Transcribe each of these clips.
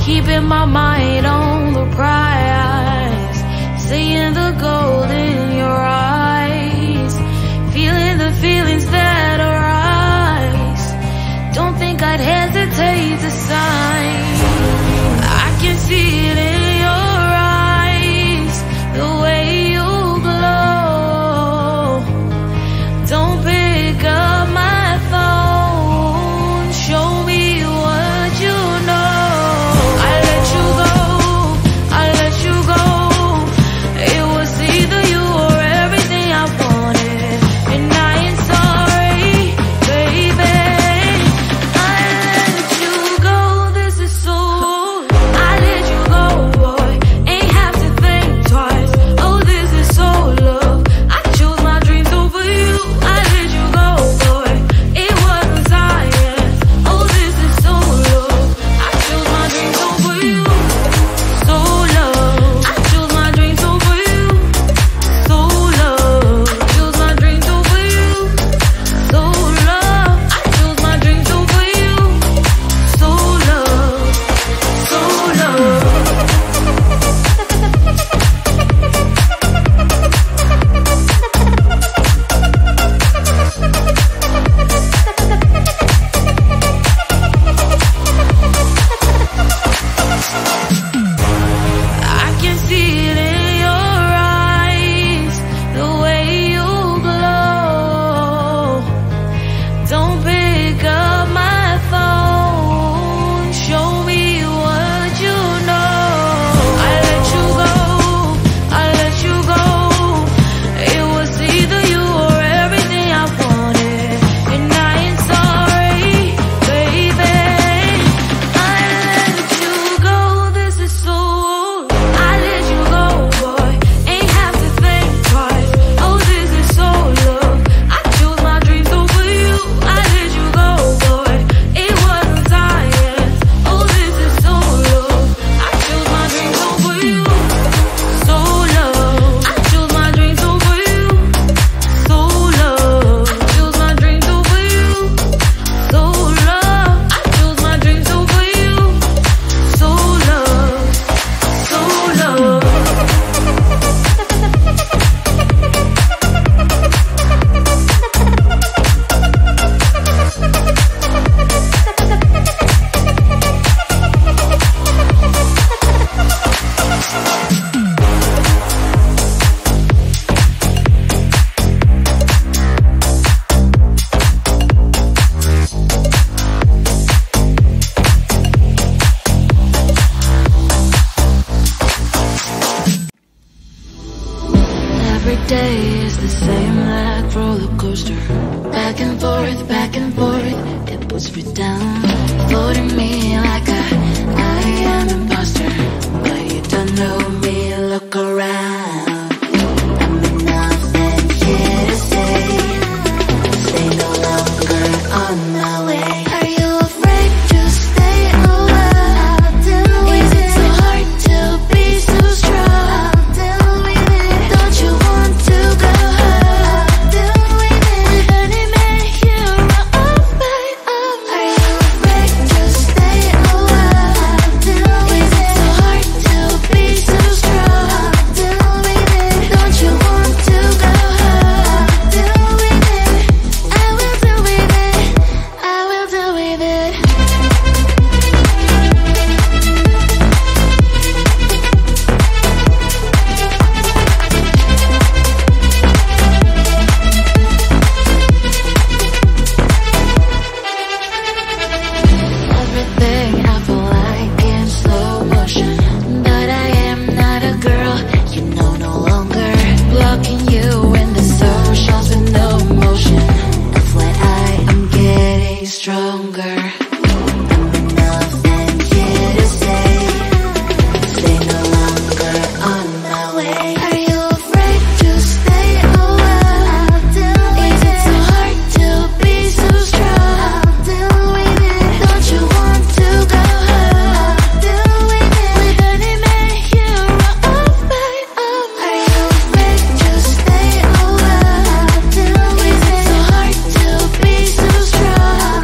keeping my mind on the prize, seeing the gold in your eyes, feeling the feelings that arise. Don't think I'd hesitate to sign. I can see it in your eyes, the way you glow. Don't pick up my phone, show me what you know. I let you go, I let you go. It was either you or everything I wanted, and I ain't sorry, baby. I let you go, this is so. I let you go, boy, ain't have to think twice. Oh, this is so love. I chose my dreams over you. I let you go, boy, it wasn't science. Oh, this is so love. I chose my dreams over you. So love. I chose my dreams over you. So love. Chose my dreams over you. So love. I chose my dreams over you. So love. So love. I can see it in your eyes, the way you glow. Don't pick up my phone, show me what you know. I let you go, I let you go. It was either you or everything I wanted, and I ain't sorry, baby. I let you go, this is so. I let you go, boy, ain't have to think twice. Oh, this is so love. I chose my dreams over you. I let you go, boy, it wasn't science. Oh, this is so love. I chose my dreams over you. So love. I chose my dreams over you. So love. Chose my dreams over you. So love. I chose my dreams over you. So love. So love. Every day is the same like roller coaster. Back and forth, it puts me down, floating me like I am imposter. But you don't know me, look around. I'm enough and here to stay no longer on my way. Are you afraid to stay a while? Is it so hard to be so strong? Don't you want to go home? With any man hero of my own. Are you afraid to stay a while? Is it so hard to be so strong? Don't you want to go home? I will do with it. I will do with it. Everything I feel like in slow motion, but I am not a girl, you know, no longer. Blocking you in the socials with no motion. FYI, I'm getting stronger. I'm enough and here to stay no longer on my way. Are you afraid to stay a while? Is it so hard to be so strong? Don't you want to go home? With any man hero of my own. Are you afraid to stay a while? Is it so hard to be so strong?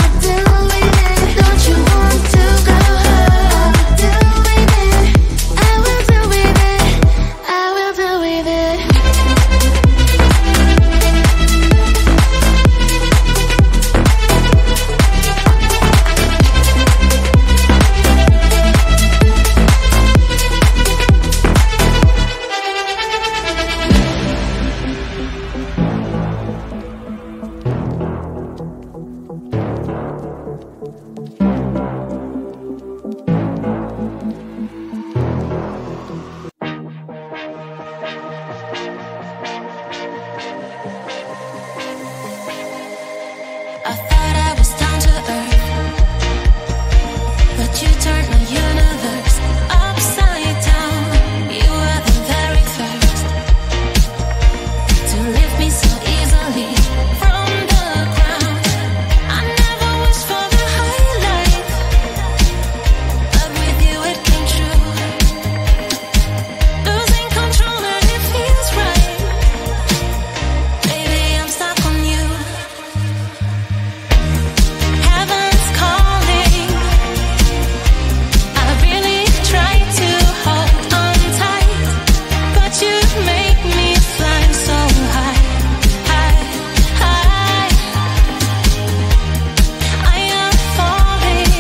I thought I was down to earth, but you turned my universe upside down. You were the very first to lift me so easily from the ground. I never wished for the highlight, but with you it came true. Losing control and it feels right. Baby, I'm stuck on you. Heaven's calling. I really try to hold on tight, but you make me fly so high, high, high. I am falling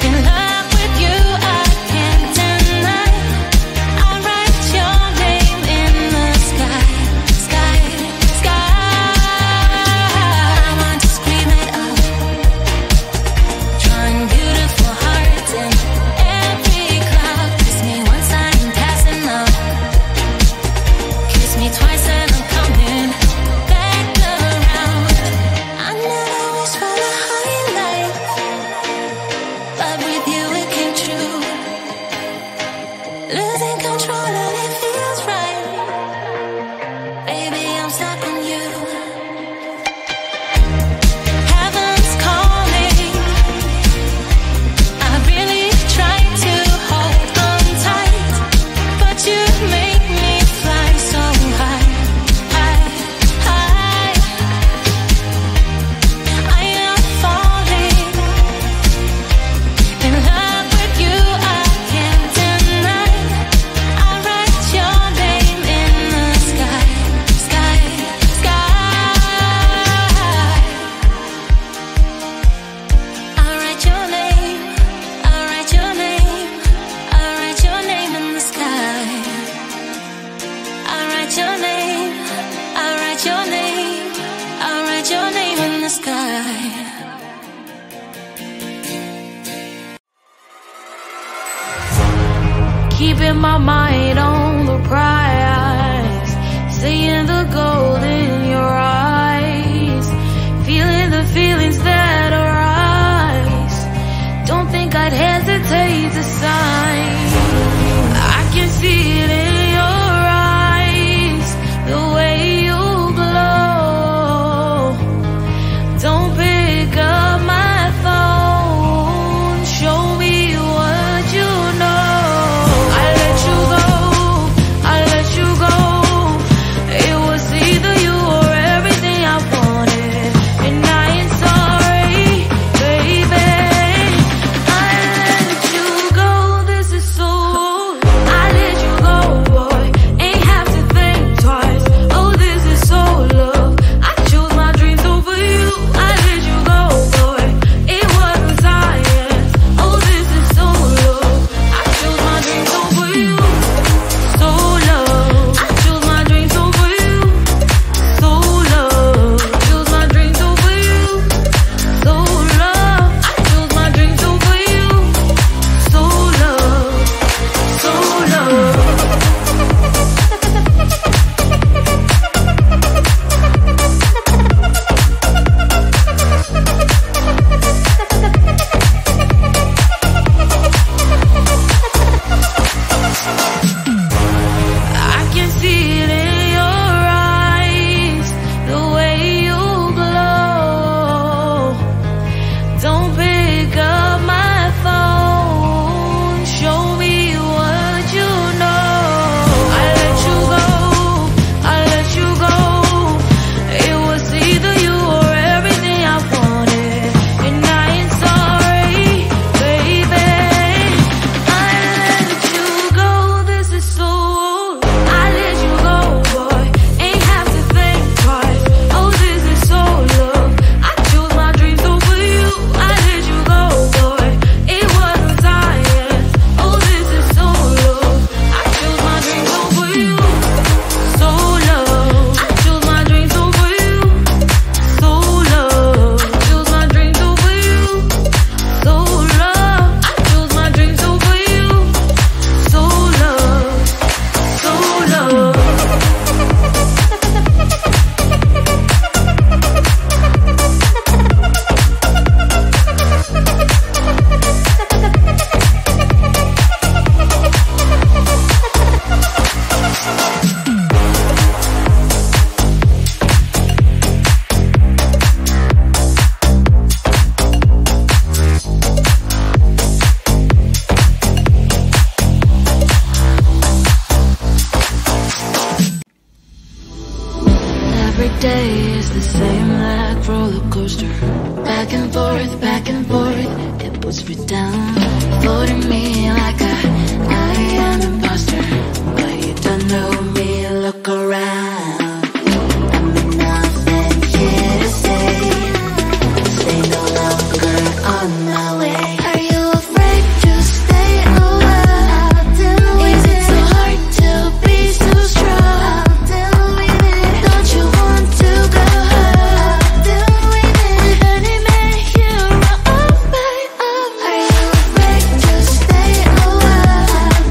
in love with you, I can't deny. I write your name in the sky, sky, sky. I want to scream it out, drawing beautiful hearts in every cloud. Kiss me once, I'm passing out. Kiss me twice and I'm coming back around. I never wished for the highlight, but with you it came true. Losing control and it feels right. Baby, I'm stuck on you. Heaven's calling. I really try to hold on tight, but you make me fly so high, high, high. I am falling in love with you, I can't deny. I write your name in the sky, sky, sky. I write your name, I write your name, I write your name in the sky. I write your name, I write your name, I write your name in the sky. Keeping my mind on the prize, seeing the gold in your eyes, feeling the feelings that arise. Don't think I'd hesitate to sign. I can see it in your eyes, the way you glow. Don't pick up my phone, show me what you know. I let you go, I let you go. It was the and forth, it puts me down, floating me like I am an imposter. But you don't know me, look around. I'm nothing here to stay no longer on my way. Are you afraid to stay a while? Is it so hard to be so strong? Don't you want to go home? With any man here on my own. Are you afraid to stay a while?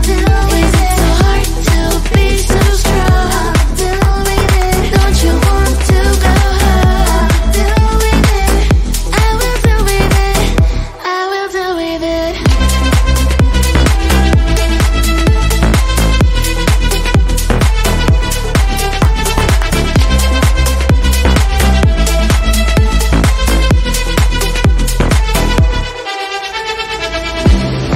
Is it so hard to be so strong? Don't you want to go home? I will do with it. I will do with it.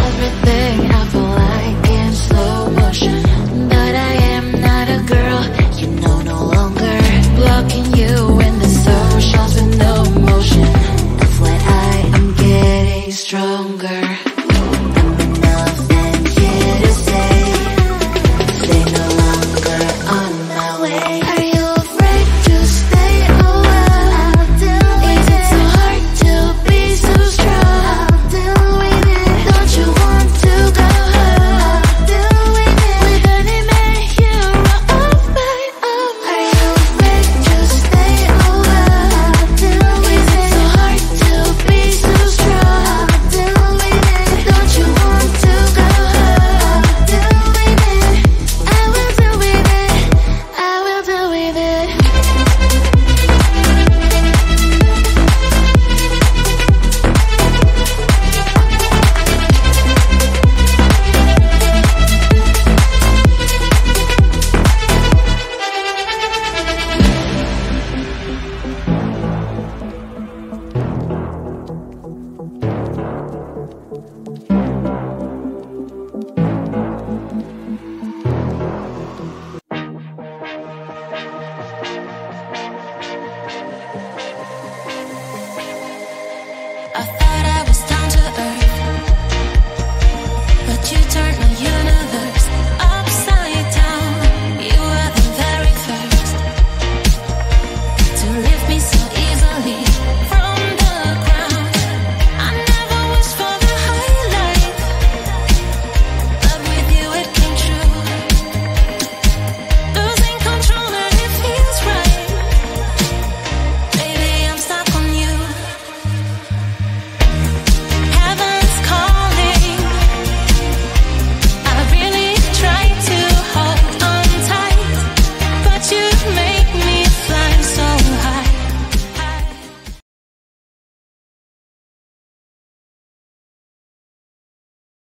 Everything I feel like in slow motion, but I am not a girl, you know, no longer blocking you in the socials with no motion. FYI, I'm getting stronger.